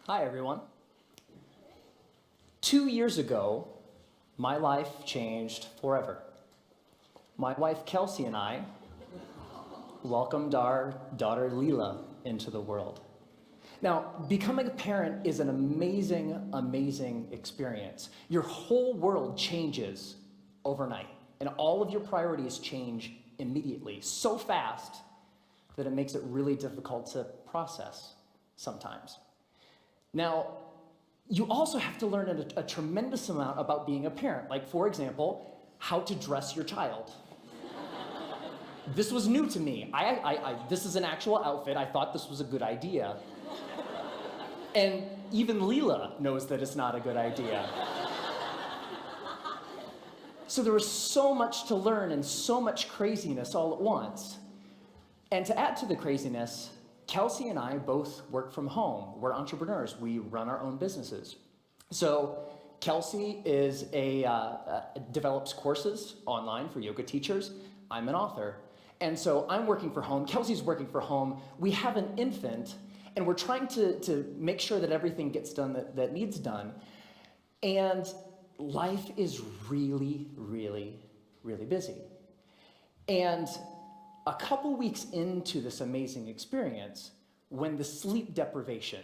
Hi, everyone. 2 years ago, my life changed forever. My wife, Kelsey, and I welcomed our daughter, Leela, into the world. Now, becoming a parent is an amazing, amazing experience. Your whole world changes overnight, and all of your priorities change immediately, so fast that it makes it really difficult to process sometimes. Now, you also have to learn a tremendous amount about being a parent. Like, for example, how to dress your child. This was new to me. This is an actual outfit. I thought this was a good idea. And even Leela knows that it's not a good idea. So there was so much to learn and so much craziness all at once. And to add to the craziness, Kelsey and I both work from home. We're entrepreneurs. We run our own businesses. So Kelsey is develops courses online for yoga teachers. I'm an author. And so I'm working from home. Kelsey's working from home. We have an infant, and we're trying to make sure that everything gets done that needs done. And life is really, really, really busy. And a couple weeks into this amazing experience, when the sleep deprivation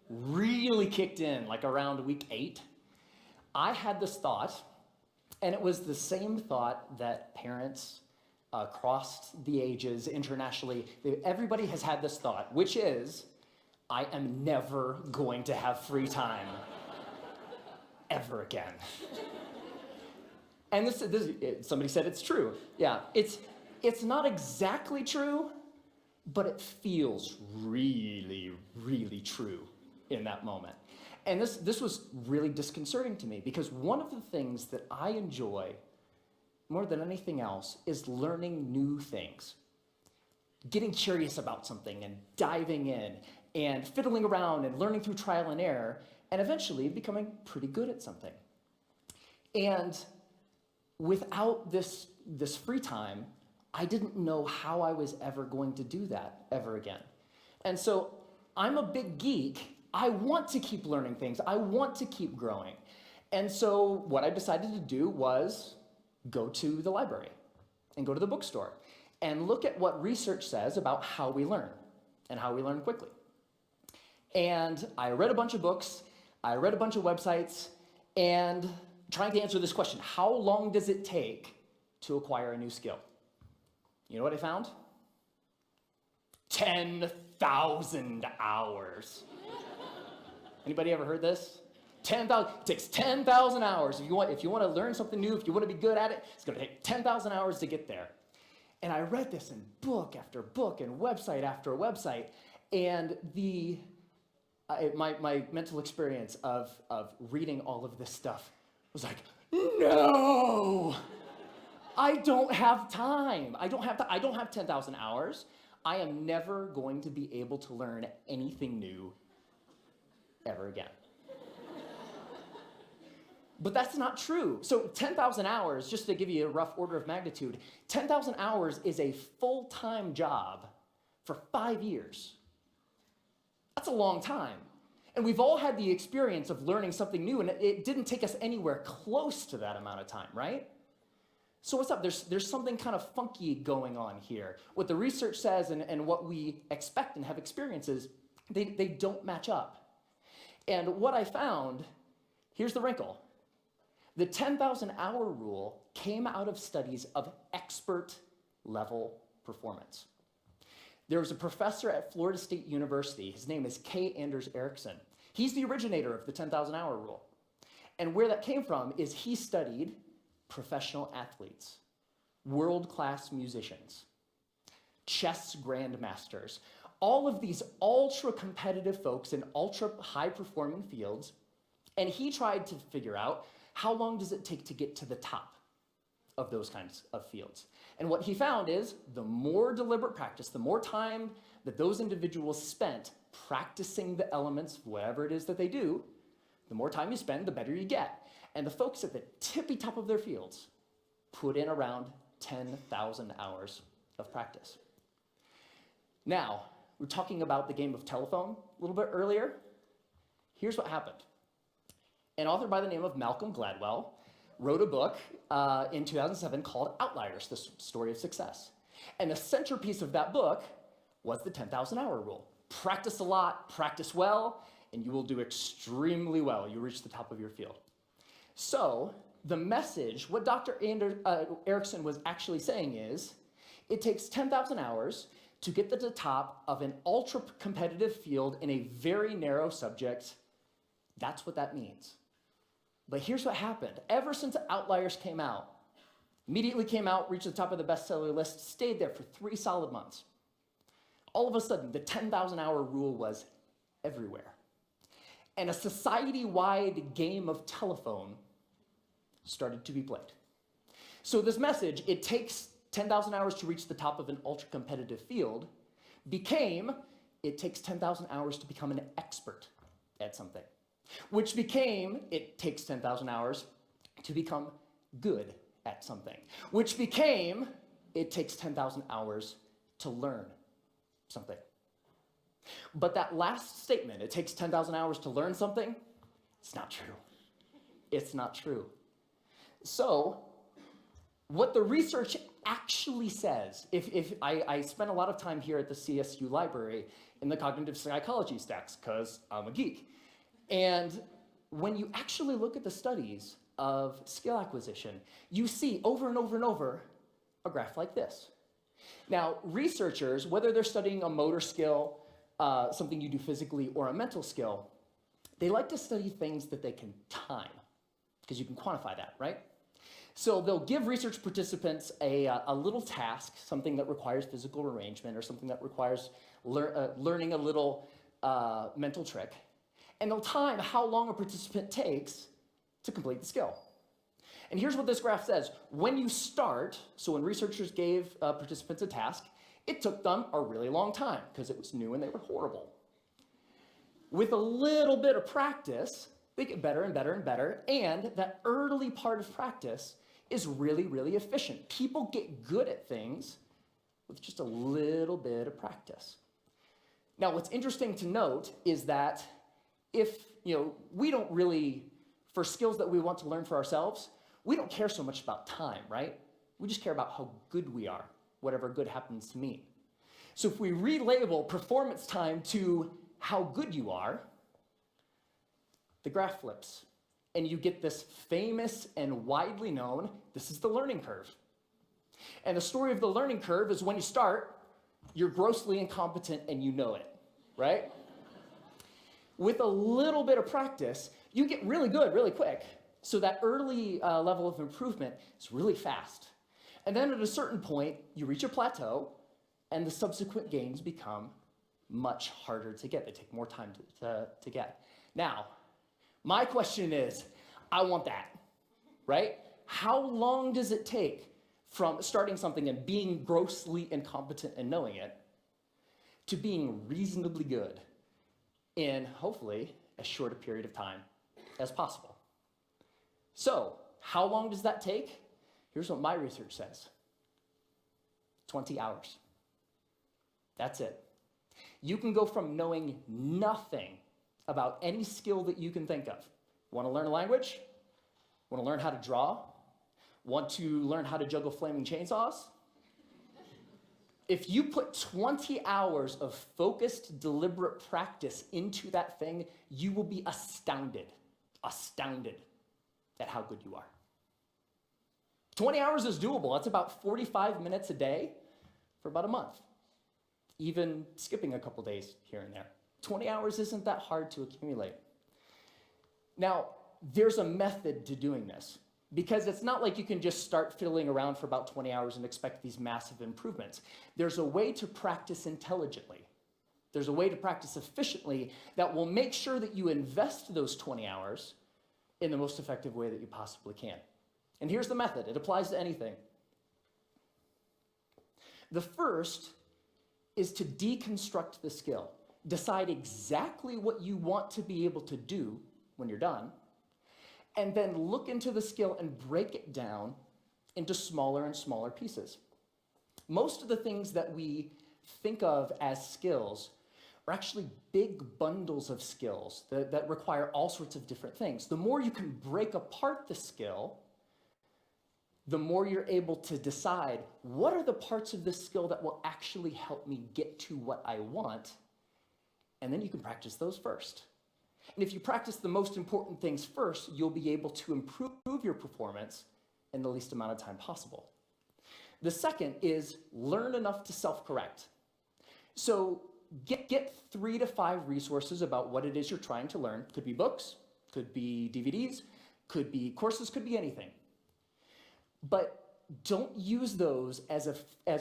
really kicked in, like around week 8, I had this thought, and it was the same thought that parents across the ages internationally, everybody has had this thought, which is, I am never going to have free time ever again. And somebody said it's true. Yeah, it's not exactly true, but it feels really, really true in that moment. And this was really disconcerting to me, because one of the things that I enjoy more than anything else is learning new things. Getting curious about something and diving in and fiddling around and learning through trial and error and eventually becoming pretty good at something. And without this free time, I didn't know how I was ever going to do that ever again. And so I'm a big geek. I want to keep learning things. I want to keep growing. And so what I decided to do was go to the library and go to the bookstore and look at what research says about how we learn and how we learn quickly. And I read a bunch of books, I read a bunch of websites, and trying to answer this question: how long does it take to acquire a new skill? You know what I found? 10,000 hours. Anybody ever heard this? 10,000. It takes 10,000 hours. If you want to learn something new, if you want to be good at it, it's going to take 10,000 hours to get there. And I read this in book after book and website after website, and my mental experience of reading all of this stuff was like, no! I don't have time. I don't have 10,000 hours. I am never going to be able to learn anything new ever again. But that's not true. So 10,000 hours, just to give you a rough order of magnitude, 10,000 hours is a full-time job for 5 years. That's a long time. And we've all had the experience of learning something new, and it didn't take us anywhere close to that amount of time, right? So what's up? There's something kind of funky going on here. What the research says and what we expect and have experiences, they don't match up. And what I found, here's the wrinkle. The 10,000 hour rule came out of studies of expert level performance. There was a professor at Florida State University. His name is K. Anders Ericsson. He's the originator of the 10,000 hour rule. And where that came from is he studied professional athletes, world-class musicians, chess grandmasters, all of these ultra-competitive folks in ultra-high-performing fields, and he tried to figure out how long does it take to get to the top of those kinds of fields. And what he found is the more deliberate practice, the more time that those individuals spent practicing the elements, whatever it is that they do, the more time you spend, the better you get. And the folks at the tippy top of their fields put in around 10,000 hours of practice. Now, we were talking about the game of telephone a little bit earlier. Here's what happened. An author by the name of Malcolm Gladwell wrote a book in 2007 called Outliers, the story of success. And the centerpiece of that book was the 10,000 hour rule. Practice a lot, practice well, and you will do extremely well. You reach the top of your field. So the message, what Dr. Erickson was actually saying is, it takes 10,000 hours to get to the top of an ultra-competitive field in a very narrow subject. That's what that means. But here's what happened. Ever since Outliers came out, immediately came out, reached the top of the bestseller list, stayed there for 3 solid months. All of a sudden, the 10,000 hour rule was everywhere. And a society-wide game of telephone started to be played. So this message, it takes 10,000 hours to reach the top of an ultra-competitive field, became, it takes 10,000 hours to become an expert at something. Which became, it takes 10,000 hours to become good at something. Which became, it takes 10,000 hours to learn something. But that last statement, it takes 10,000 hours to learn something, it's not true. It's not true. So, what the research actually says, if I spent a lot of time here at the CSU library in the cognitive psychology stacks, because I'm a geek. And when you actually look at the studies of skill acquisition, you see over and over and over a graph like this. Now, researchers, whether they're studying a motor skill, something you do physically, or a mental skill, they like to study things that they can time, because you can quantify that, right? So they'll give research participants a little task, something that requires physical arrangement or something that requires learning a little mental trick, and they'll time how long a participant takes to complete the skill. And here's what this graph says. When you start, so when researchers gave participants a task, it took them a really long time because it was new and they were horrible. With a little bit of practice, they get better and better and better, and that early part of practice is really, really efficient. People get good at things with just a little bit of practice. Now, what's interesting to note is that if, we don't really, for skills that we want to learn for ourselves, we don't care so much about time, right? We just care about how good we are, whatever good happens to mean. So if we relabel performance time to how good you are, the graph flips, and you get this famous and widely known, this is the learning curve. And the story of the learning curve is when you start, you're grossly incompetent and you know it, right? With a little bit of practice, you get really good really quick. So that early level of improvement is really fast. And then at a certain point, you reach a plateau, and the subsequent gains become much harder to get. They take more time to get. Now, my question is, I want that, right? How long does it take from starting something and being grossly incompetent and knowing it to being reasonably good in, hopefully, as short a period of time as possible? So, how long does that take? Here's what my research says. 20 hours. That's it. You can go from knowing nothing about any skill that you can think of. Want to learn a language? Want to learn how to draw? Want to learn how to juggle flaming chainsaws? If you put 20 hours of focused, deliberate practice into that thing, you will be astounded at how good you are. 20 hours is doable. That's about 45 minutes a day for about a month, even skipping a couple days here and there. 20 hours isn't that hard to accumulate. Now, there's a method to doing this, because it's not like you can just start fiddling around for about 20 hours and expect these massive improvements. There's a way to practice intelligently. There's a way to practice efficiently that will make sure that you invest those 20 hours in the most effective way that you possibly can. And here's the method. It applies to anything. The first is to deconstruct the skill. Decide exactly what you want to be able to do when you're done, and then look into the skill and break it down into smaller and smaller pieces. Most of the things that we think of as skills are actually big bundles of skills that require all sorts of different things. The more you can break apart the skill, the more you're able to decide what are the parts of this skill that will actually help me get to what I want, and then you can practice those first. And if you practice the most important things first, you'll be able to improve your performance in the least amount of time possible. The second is learn enough to self-correct. So get 3 to 5 resources about what it is you're trying to learn. Could be books, could be DVDs, could be courses, could be anything. But don't use those as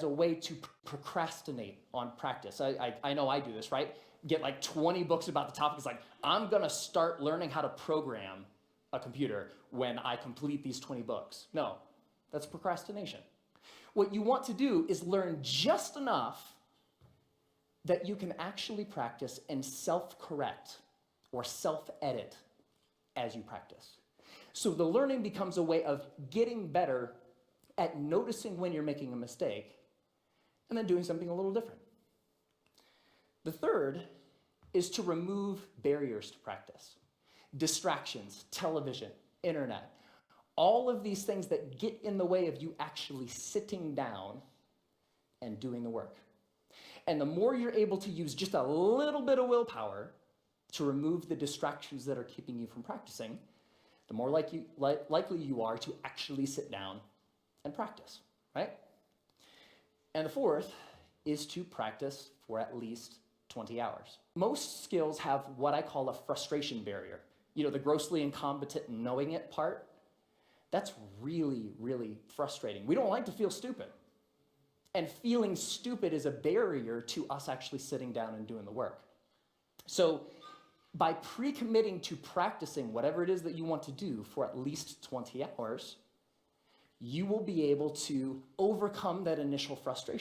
a way to procrastinate on practice. I know I do this, right? Get like 20 books about the topic. It's like, I'm gonna start learning how to program a computer when I complete these 20 books. No, that's procrastination. What you want to do is learn just enough that you can actually practice and self-correct or self-edit as you practice. So the learning becomes a way of getting better at noticing when you're making a mistake and then doing something a little different. The third is to remove barriers to practice. Distractions, television, internet, all of these things that get in the way of you actually sitting down and doing the work. And the more you're able to use just a little bit of willpower to remove the distractions that are keeping you from practicing, the more likely you are to actually sit down and practice, right? And the fourth is to practice for at least 20 hours. Most skills have what I call a frustration barrier. You know, the grossly incompetent knowing it part. That's really, really frustrating. We don't like to feel stupid. And feeling stupid is a barrier to us actually sitting down and doing the work. So by pre-committing to practicing whatever it is that you want to do for at least 20 hours, you will be able to overcome that initial frustration